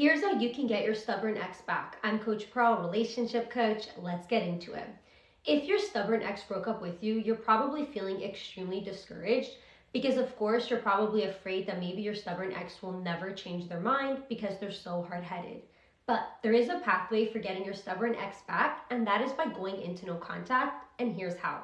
Here's how you can get your stubborn ex back. I'm Coach Pro, relationship coach. Let's get into it. If your stubborn ex broke up with you, you're probably feeling extremely discouraged because, of course, you're probably afraid that maybe your stubborn ex will never change their mind because they're so hard-headed. But there is a pathway for getting your stubborn ex back, and that is by going into no contact, and here's how.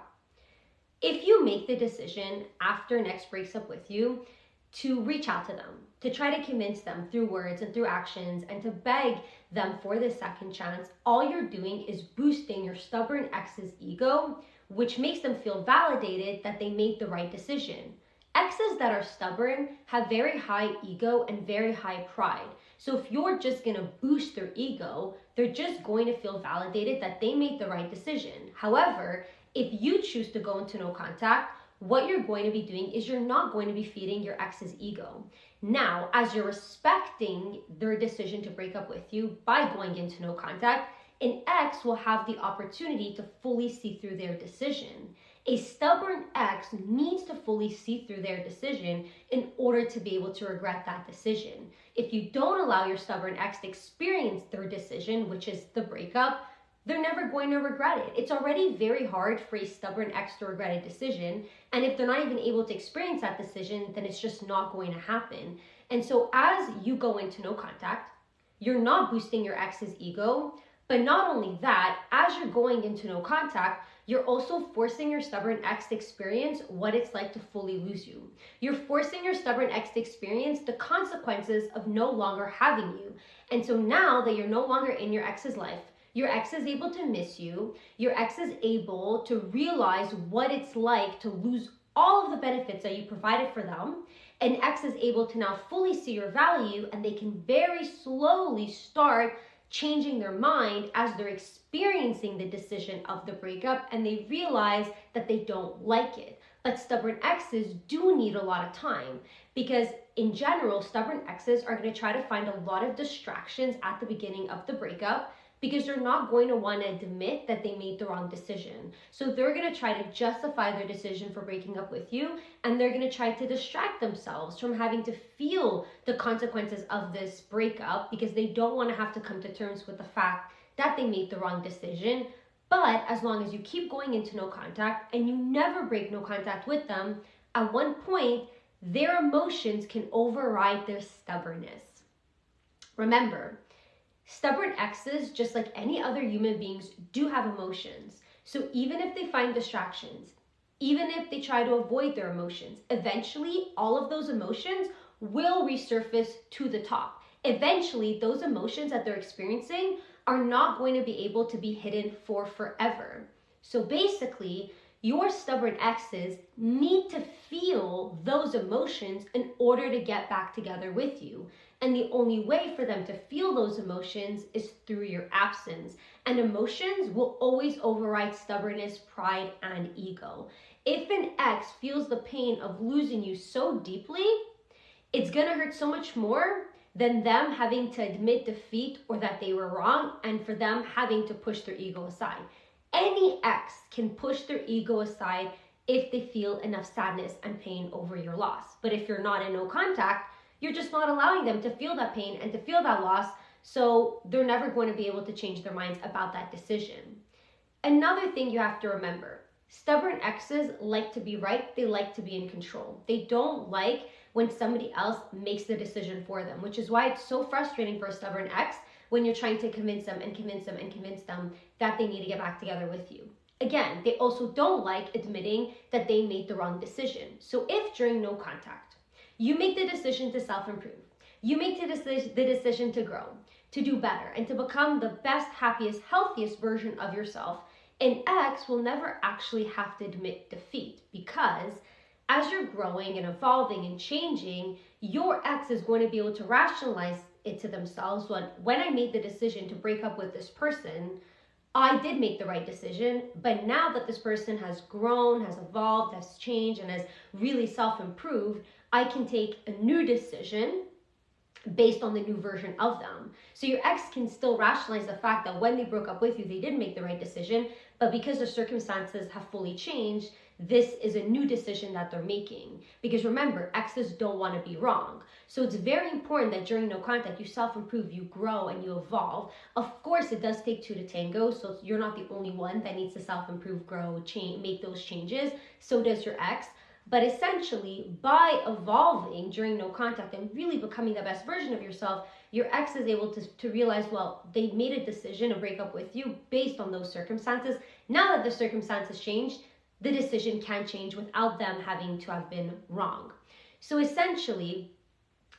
If you make the decision after an ex breaks up with you to reach out to them, to try to convince them through words and through actions, and to beg them for this second chance, all you're doing is boosting your stubborn ex's ego, which makes them feel validated that they made the right decision. Exes that are stubborn have very high ego and very high pride. So if you're just going to boost their ego, they're just going to feel validated that they made the right decision. However, if you choose to go into no contact, what you're going to be doing is you're not going to be feeding your ex's ego. Now, as you're respecting their decision to break up with you by going into no contact, an ex will have the opportunity to fully see through their decision. A stubborn ex needs to fully see through their decision in order to be able to regret that decision. If you don't allow your stubborn ex to experience their decision, which is the breakup, they're never going to regret it. It's already very hard for a stubborn ex to regret a decision. And if they're not even able to experience that decision, then it's just not going to happen. And so as you go into no contact, you're not boosting your ex's ego. But not only that, as you're going into no contact, you're also forcing your stubborn ex to experience what it's like to fully lose you. You're forcing your stubborn ex to experience the consequences of no longer having you. And so now that you're no longer in your ex's life, your ex is able to miss you. Your ex is able to realize what it's like to lose all of the benefits that you provided for them. An ex is able to now fully see your value, and they can very slowly start changing their mind as they're experiencing the decision of the breakup, and they realize that they don't like it. But stubborn exes do need a lot of time because in general, stubborn exes are going to try to find a lot of distractions at the beginning of the breakup, because they're not going to want to admit that they made the wrong decision. So they're going to try to justify their decision for breaking up with you, and they're going to try to distract themselves from having to feel the consequences of this breakup because they don't want to have to come to terms with the fact that they made the wrong decision. But as long as you keep going into no contact and you never break no contact with them, at one point, their emotions can override their stubbornness. Remember, stubborn exes, just like any other human beings, do have emotions. So even if they find distractions, even if they try to avoid their emotions, eventually all of those emotions will resurface to the top. Eventually, those emotions that they're experiencing are not going to be able to be hidden for forever. So basically, your stubborn exes need to feel those emotions in order to get back together with you. And the only way for them to feel those emotions is through your absence. And emotions will always override stubbornness, pride, and ego. If an ex feels the pain of losing you so deeply, it's gonna hurt so much more than them having to admit defeat or that they were wrong, and for them having to push their ego aside. Any ex can push their ego aside if they feel enough sadness and pain over your loss. But if you're not in no contact, you're just not allowing them to feel that pain and to feel that loss, so they're never going to be able to change their minds about that decision. Another thing you have to remember, stubborn exes like to be right, they like to be in control. They don't like when somebody else makes the decision for them, which is why it's so frustrating for a stubborn ex when you're trying to convince them that they need to get back together with you. Again, they also don't like admitting that they made the wrong decision. So if during no contact, you make the decision to self-improve, you make the decision to grow, to do better, and to become the best, happiest, healthiest version of yourself, an ex will never actually have to admit defeat, because as you're growing and evolving and changing, your ex is going to be able to rationalize it to themselves when I made the decision to break up with this person, I did make the right decision, but now that this person has grown, has evolved, has changed, and has really self-improved, I can take a new decision based on the new version of them. So your ex can still rationalize the fact that when they broke up with you, they did make the right decision, but because the circumstances have fully changed, this is a new decision that they're making. Because remember, exes don't want to be wrong. So it's very important that during no contact, you self-improve, you grow, and you evolve. Of course, it does take two to tango, so you're not the only one that needs to self-improve, grow, change, make those changes. So does your ex. But essentially, by evolving during no contact and really becoming the best version of yourself, your ex is able to realize, well, they made a decision to break up with you based on those circumstances. Now that the circumstances changed, the decision can change without them having to have been wrong. So essentially,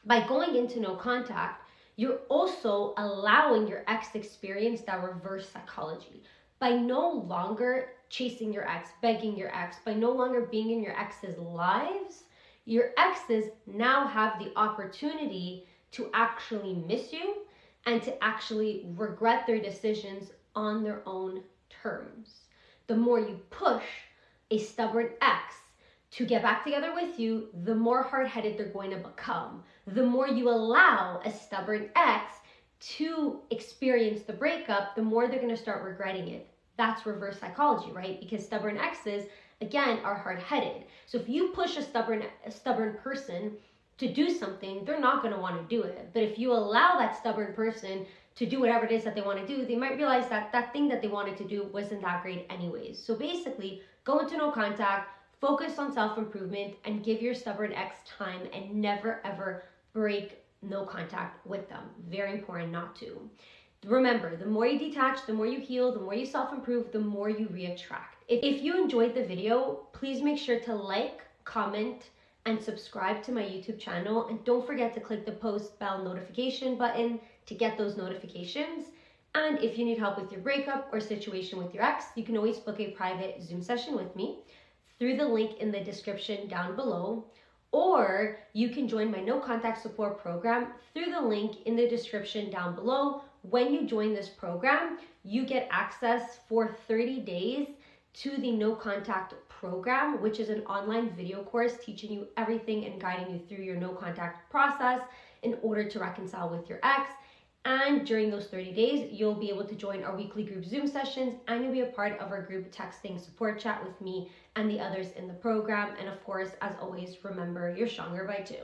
by going into no contact, you're also allowing your ex to experience that reverse psychology. By no longer chasing your ex, begging your ex, by no longer being in your ex's lives, your exes now have the opportunity to actually miss you and to actually regret their decisions on their own terms. The more you push a stubborn ex to get back together with you, the more hard-headed they're going to become. The more you allow a stubborn ex to experience the breakup, the more they're going to start regretting it. That's reverse psychology, right? Because stubborn exes, again, are hard-headed. So if you push a stubborn person to do something, they're not going to want to do it. But if you allow that stubborn person to do whatever it is that they want to do, they might realize that that thing that they wanted to do wasn't that great anyways. So basically, go into no contact, focus on self-improvement, and give your stubborn ex time, and never ever break no contact with them. Very important not to. Remember, the more you detach, the more you heal, the more you self-improve, the more you reattract. If you enjoyed the video, please make sure to like, comment, and subscribe to my YouTube channel. And don't forget to click the post bell notification button to get those notifications. And if you need help with your breakup or situation with your ex, you can always book a private Zoom session with me through the link in the description down below, or you can join my no contact support program through the link in the description down below. When you join this program, you get access for 30 days to the no contact program, which is an online video course teaching you everything and guiding you through your no contact process in order to reconcile with your ex. And during those 30 days, you'll be able to join our weekly group Zoom sessions, and you'll be a part of our group texting support chat with me and the others in the program. And of course, as always, remember, you're stronger by two.